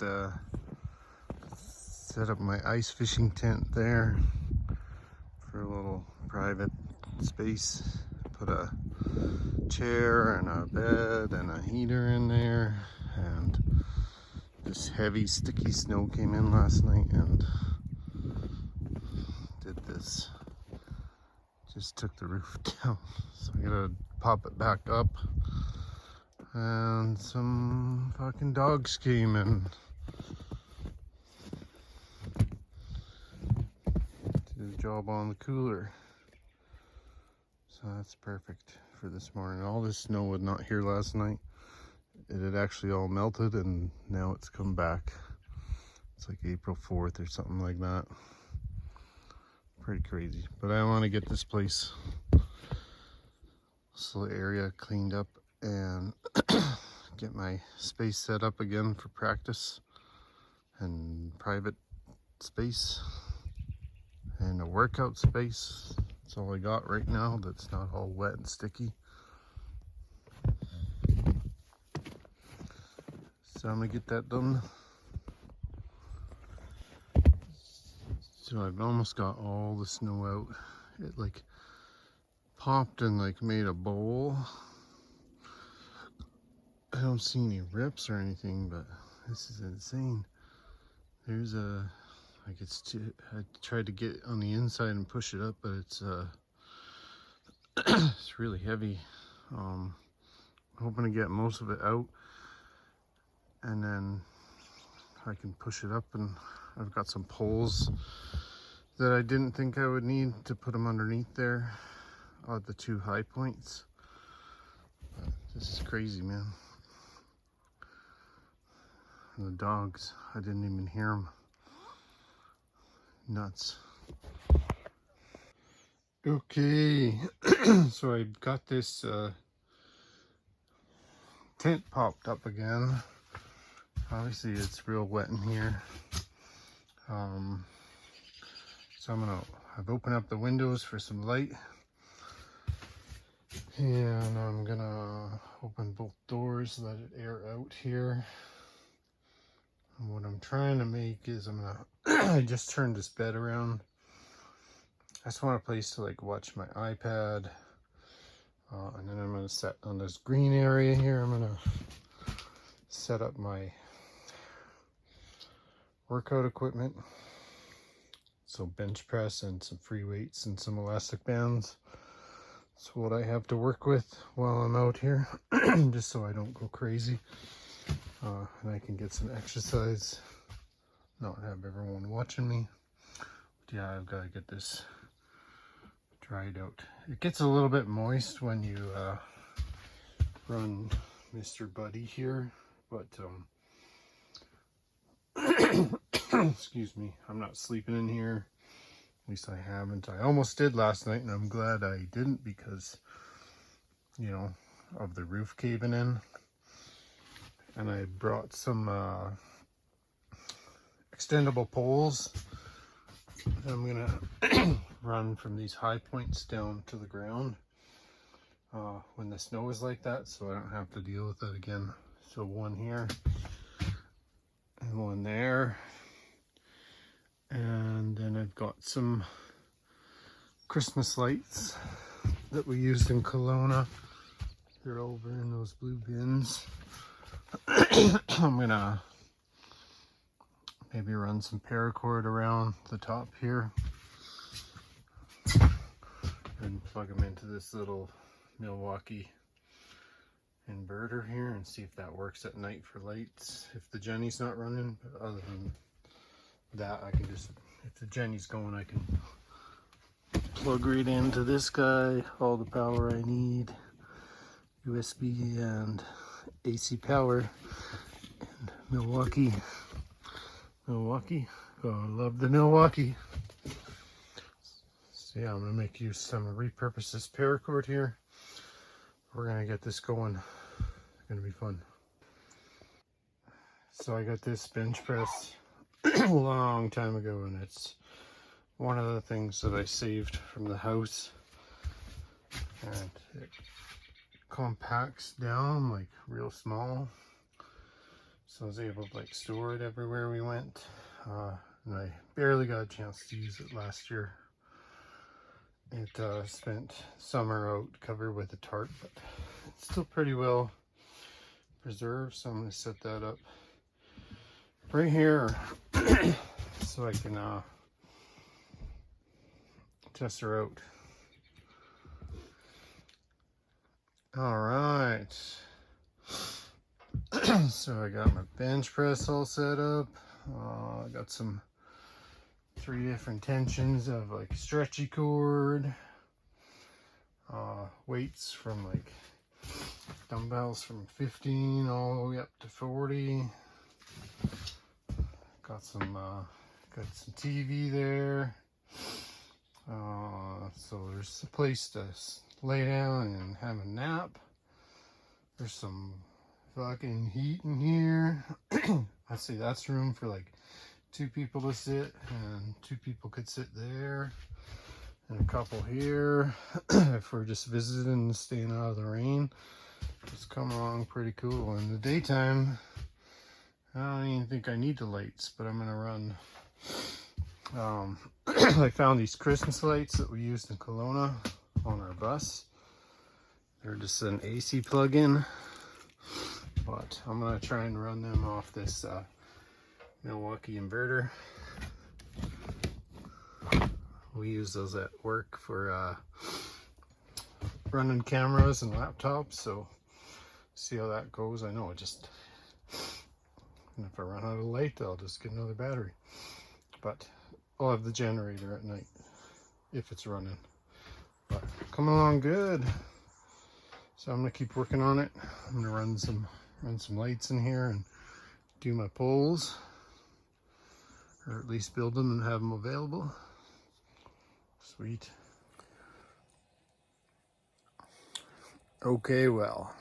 had set up my ice fishing tent there for a little private space. Put a chair and a bed and a heater in there, and this heavy sticky snow came in last night and did this. Just took the roof down, so I gotta pop it back up. And some fucking dogs came and did a job on the cooler. So that's perfect for this morning. All this snow was not here last night. It had actually all melted and now it's come back. It's like April 4th or something like that. Pretty crazy. But I want to get this place, this little area cleaned up and get my space set up again for practice and private space and a workout space. That's all I got right now that's not all wet and sticky. So I'm gonna get that done. So I've almost got all the snow out. It like popped and like made a bowl. I don't see any rips or anything, but this is insane. There's a, like I tried to get on the inside and push it up, but it's it's really heavy. Hoping to get most of it out, and then I can push it up. And I've got some poles that I didn't think I would need to put them underneath there, the two high points. But this is crazy, man. And the dogs, I didn't even hear them. Nuts. Okay, so I got this tent popped up again. Obviously it's real wet in here. So I've opened up the windows for some light. And I'm gonna open both doors, let it air out here. And what I'm trying to make is I just turned this bed around. I just want a place to like watch my iPad. And then I'm gonna set on this green area here. I'm gonna set up my workout equipment. So bench press and some free weights and some elastic bands. That's what I have to work with while I'm out here, just so I don't go crazy. And I can get some exercise, not have everyone watching me. But yeah, I've got to get this dried out. It gets a little bit moist when you run Mr. Buddy here, but excuse me, I'm not sleeping in here. At least I haven't. I almost did last night, and I'm glad I didn't because, you know, of the roof caving in. And I brought some extendable poles. I'm gonna run from these high points down to the ground when the snow is like that, so I don't have to deal with that again. So one here and one there. And then I've got some Christmas lights that we used in Kelowna. They're over in those blue bins. I'm gonna maybe run some paracord around the top here and plug them into this little Milwaukee inverter here and see if that works at night for lights if the Jenny's not running. But other than that, I can just, if the Jenny's going, I can plug right into this guy, all the power I need, USB and AC power, and Milwaukee. Oh, I love the Milwaukee. So yeah, I'm gonna make use, some repurpose this paracord here. We're gonna get this going. It's gonna be fun. So I got this bench press a long time ago, and it's one of the things that I saved from the house, and it compacts down like real small. so I was able to like store it everywhere we went. And I barely got a chance to use it last year. It spent summer out covered with a tarp, but it's still pretty well preserved, so I'm going to set that up right here so I can test her out. All right. So I got my bench press all set up. I got some 3 different tensions of like stretchy cord, weights from like dumbbells from 15 all the way up to 40. Got some TV there. So there's a place to lay down and have a nap. There's some fucking heat in here. I see that's room for like 2 people to sit, and 2 people could sit there, and a couple here. If we're just visiting and staying out of the rain, it's come along pretty cool. In the daytime, I don't even think I need the lights, but I'm gonna run I found these Christmas lights that we used in Kelowna on our bus. They're just an AC plug-in, but I'm gonna try and run them off this Milwaukee inverter. We use those at work for running cameras and laptops, so see how that goes. I know it just, and if I run out of light, I'll just get another battery, but I'll have the generator at night if it's running. But coming along good, so I'm gonna keep working on it. I'm gonna run some lights in here and do my poles, or at least build them and have them available. Sweet. Okay, well,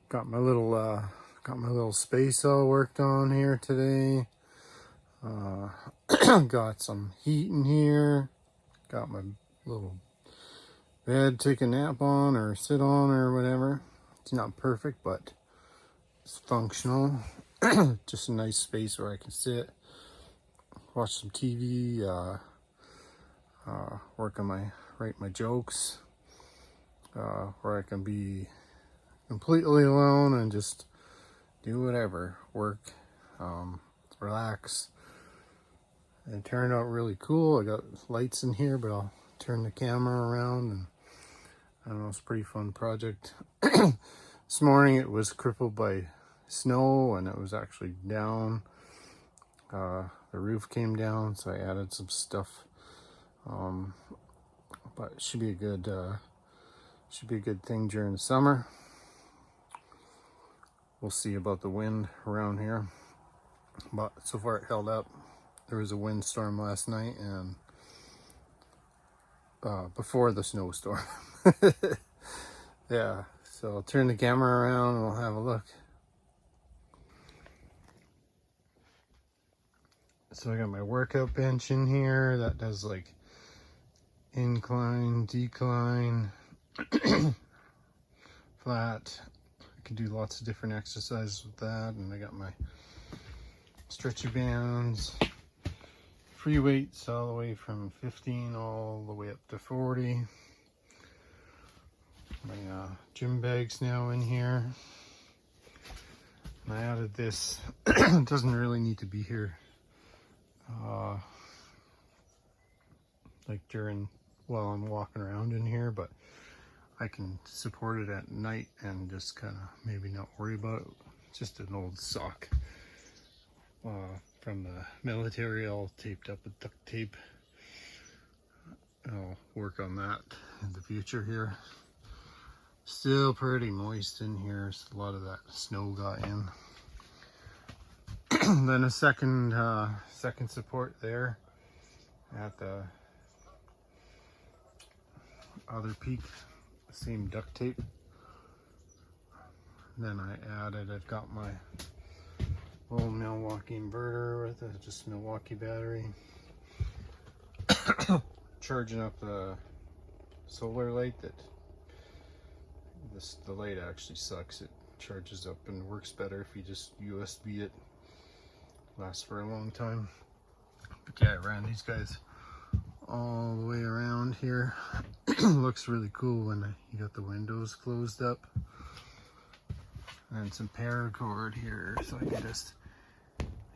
got my little space all worked on here today. Got some heat in here. Got my little bed to take a nap on or sit on or whatever. It's not perfect, but it's functional. Just a nice space where I can sit, watch some TV, write my jokes, where I can be completely alone and just do whatever, work, relax. It turned out really cool. I got lights in here, but I'll turn the camera around, and I don't know, it's a pretty fun project. This morning it was crippled by snow, and it was actually down. The roof came down, so I added some stuff. But it should be a good thing during the summer. We'll see about the wind around here, but so far it held up. There was a windstorm last night, and before the snowstorm. Yeah, so I'll turn the camera around and we'll have a look. So I got my workout bench in here that does like incline, decline, flat. I can do lots of different exercises with that. And I got my stretchy bands, free weights all the way from 15 all the way up to 40. My gym bags now in here. And I added this. It doesn't really need to be here like while I'm walking around in here, but I can support it at night and just kind of maybe not worry about it. Just an old sock from the military, all taped up with duct tape. I'll work on that in the future here. Still pretty moist in here, so a lot of that snow got in. Then a second support there at the other peak, same duct tape. Then I've got my little Milwaukee inverter with just Milwaukee battery. Charging up the solar light. The light actually sucks. It charges up and works better if you just USB it. Lasts for a long time. But yeah, I ran these guys all the way around here. Looks really cool when you got the windows closed up. And some paracord here, so I can just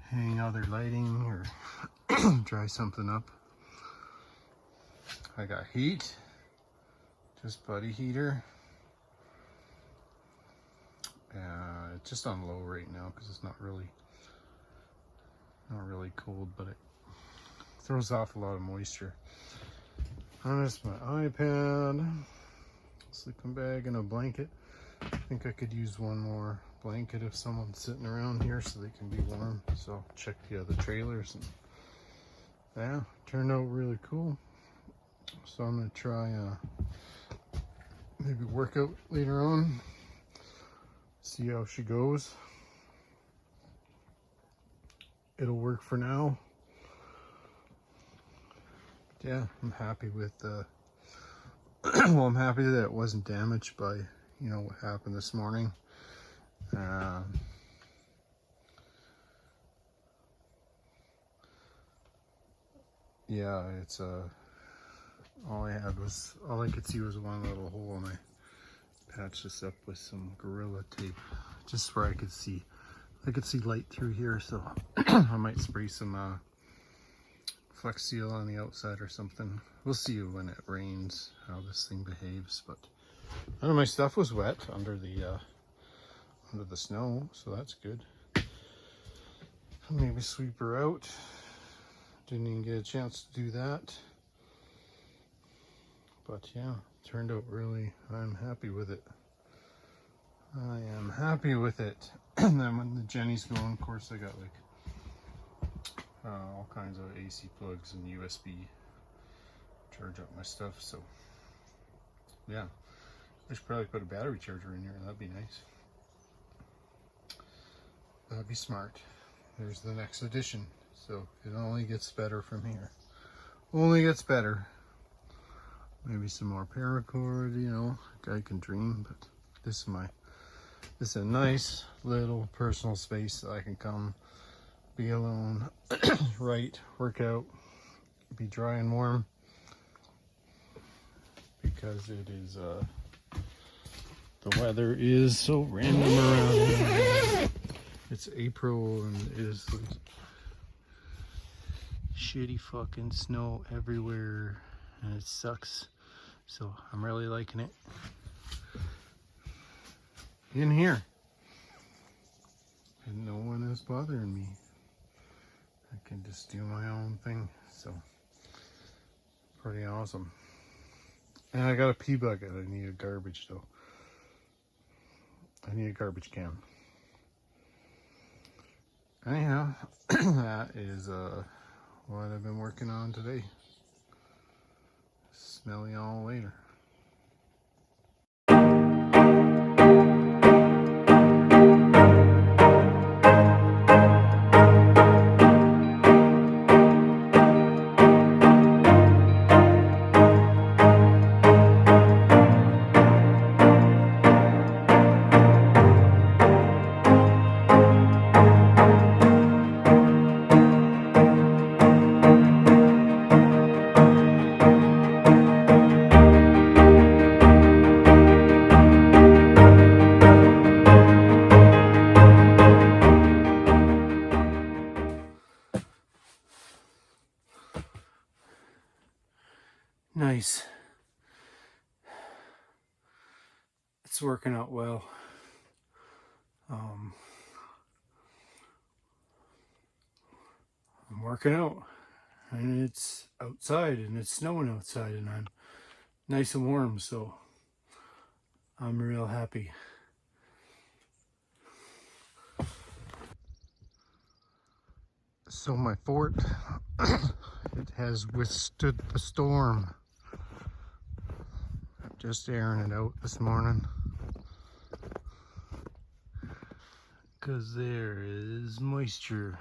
hang other lighting or dry something up. I got heat, just buddy heater. It's just on low right now because it's not really cold, but it throws off a lot of moisture. And that's my iPad, sleeping bag, and a blanket. I think I could use one more blanket if someone's sitting around here so they can be warm. So I'll check the other trailers. And yeah, turned out really cool. So I'm gonna try maybe work out later on, see how she goes. It'll work for now. But yeah, I'm happy with well, I'm happy that it wasn't damaged by, you know, what happened this morning. Yeah, it's all I could see was one little hole, and I patched this up with some Gorilla tape just where I could see light through here. So I might spray some Flex Seal on the outside or something. We'll see when it rains how this thing behaves. But none of my stuff was wet under the snow, so that's good. Maybe sweep her out. Didn't even get a chance to do that. But yeah, turned out really, I'm happy with it. I am happy with it. And then when the Jenny's going, of course I got like all kinds of AC plugs and USB charge up my stuff. So yeah, I should probably put a battery charger in here. That'd be nice. That'd be smart. There's the next edition. So it only gets better from here. Only gets better. Maybe some more paracord, you know, a guy can dream, but this is a nice little personal space that I can come, be alone, write, work out, be dry and warm, because it is, the weather is so random around here. It's April and it is shitty fucking snow everywhere and it sucks. So I'm really liking it. In here. And no one is bothering me. I can just do my own thing. So pretty awesome. And I got a pee bucket. I need a garbage though. I need a garbage can. Anyhow, that is what I've been working on today. Smell y'all later. Nice. It's working out well. I'm working out and it's outside and it's snowing outside and I'm nice and warm, so I'm real happy. So my fort, it has withstood the storm. I'm just airing it out this morning because there is moisture.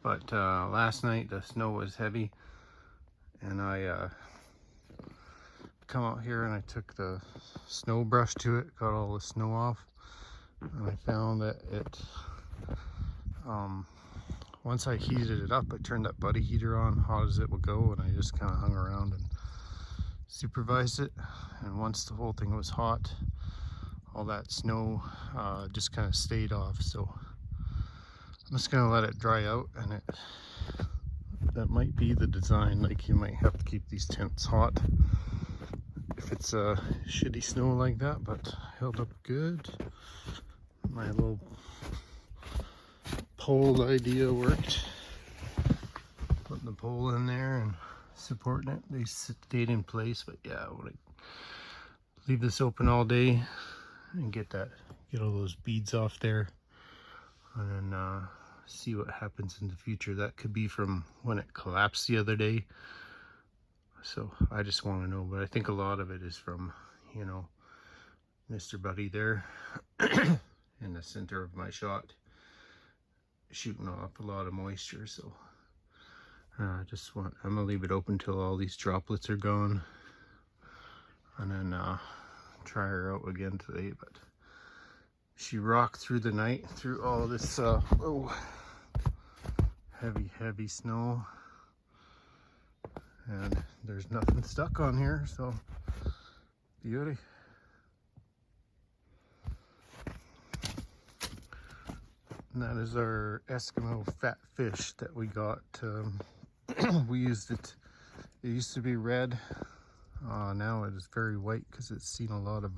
But last night the snow was heavy and I come out here and I took the snow brush to it, got all the snow off. And I found that it, once I heated it up, I turned that buddy heater on, hot as it would go, and I just kind of hung around and supervised it. And once the whole thing was hot, all that snow just kind of stayed off. So I'm just gonna let it dry out, and that might be the design. Like, you might have to keep these tents hot if it's shitty snow like that, but held up good. My little pole idea worked. Putting the pole in there and supporting it, they stayed in place. But yeah, I would leave this open all day and get all those beads off there, and then see what happens in the future. That could be from when it collapsed the other day. So I just want to know, but I think a lot of it is from, you know, Mr. Buddy there in the center of my shot, shooting off a lot of moisture. So I'm gonna leave it open till all these droplets are gone, and then try her out again today. But she rocked through the night, through all this heavy snow, and there's nothing stuck on here, so beauty. And that is our Eskimo fat fish that we got. We used it. It used to be red. Now it is very white because it's seen a lot of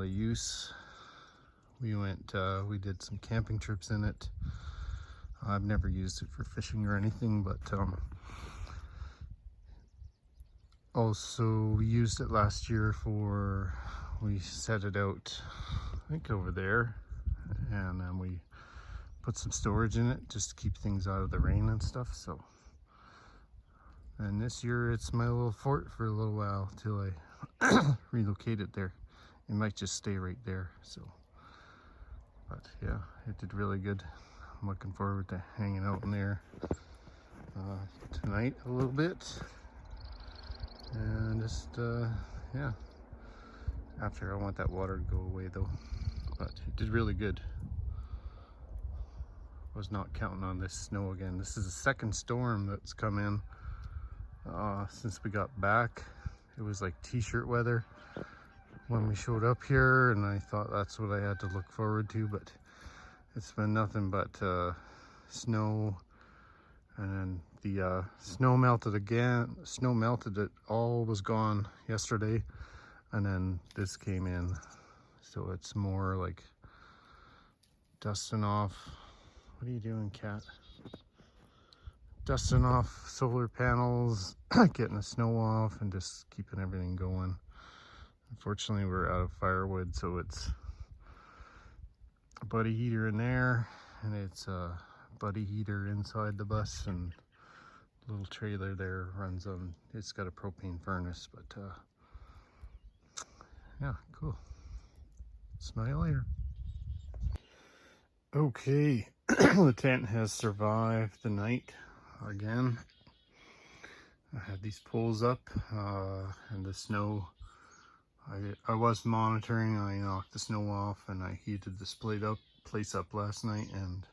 use. We did some camping trips in it. I've never used it for fishing or anything, but also we used it last year we set it out, I think, over there, and then we put some storage in it just to keep things out of the rain and stuff. So, and this year it's my little fort for a little while till I relocate it there. It might just stay right there. So, but yeah, it did really good. I'm looking forward to hanging out in there tonight a little bit, and just yeah, after I want that water to go away though. But it did really good. Was not counting on this snow again. This is the second storm that's come in since we got back. It was like t-shirt weather when we showed up here, and I thought that's what I had to look forward to, but it's been nothing but snow. And then the snow melted again. Snow melted, it all was gone yesterday, and then this came in, so it's more like dusting off. What are you doing, cat? Dusting off solar panels, getting the snow off, and just keeping everything going. Unfortunately, we're out of firewood, so it's a buddy heater in there, and it's a buddy heater inside the bus, and the little trailer there runs on, it's got a propane furnace. But yeah, cool. Smell you later. Okay, the tent has survived the night again. I had these poles up, and the snow, I was monitoring. I knocked the snow off, and I heated this place up last night, and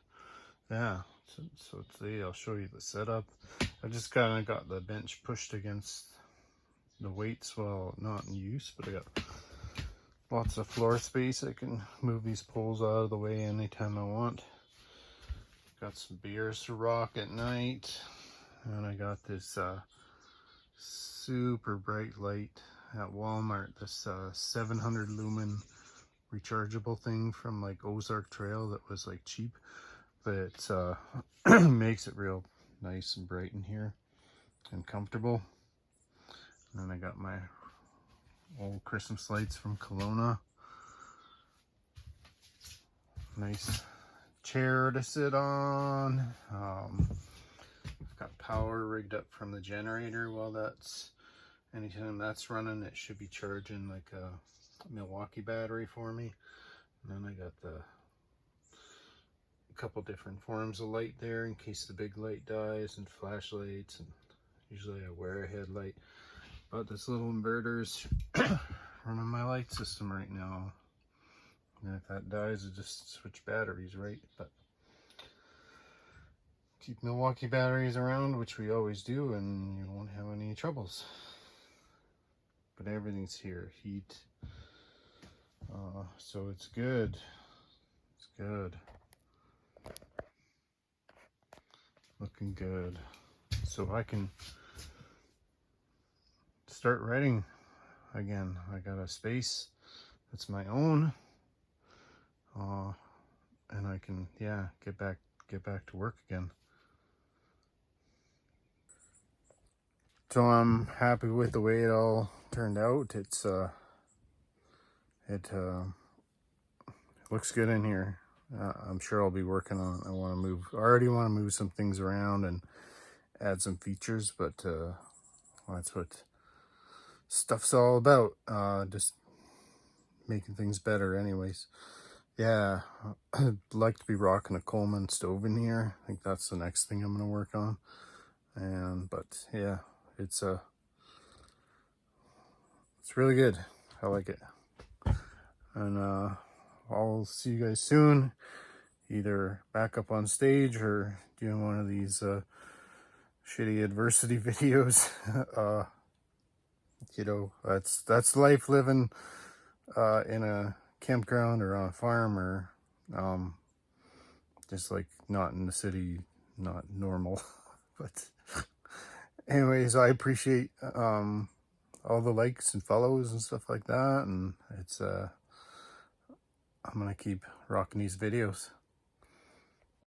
yeah, so today I'll show you the setup. I just kind of got the bench pushed against the weights while not in use, but I got lots of floor space. I can move these poles out of the way anytime I want. Got some beers to rock at night, and I got this super bright light at Walmart, this 700 lumen rechargeable thing from like Ozark Trail that was like cheap, but it's makes it real nice and bright in here and comfortable. And then I got my old Christmas lights from Kelowna. Nice chair to sit on. I've got power rigged up from the generator. While anytime that's running, it should be charging like a Milwaukee battery for me. And then I got a couple different forms of light there in case the big light dies, and flashlights, and usually I wear a headlight. But this little inverter's running my light system right now. And if that dies, I just switch batteries, right? But keep Milwaukee batteries around, which we always do, and you won't have any troubles. But everything's here, heat. So it's good. It's good. Looking good. So I can start writing again. I got a space that's my own. And I can, yeah, get back to work again. So I'm happy with the way it all turned out. It looks good in here. I'm sure I'll be working on. I already want to move some things around and add some features, but that's what stuff's all about. Just making things better, anyways. Yeah, I'd like to be rocking a Coleman stove in here. I think that's the next thing I'm gonna work on. But yeah, it's really good. I like it. And I'll see you guys soon, either back up on stage or doing one of these shitty adversity videos. You know, that's life, living in a campground or on a farm, or just like not in the city, not normal. But anyways, I appreciate all the likes and follows and stuff like that, and it's I'm gonna keep rocking these videos.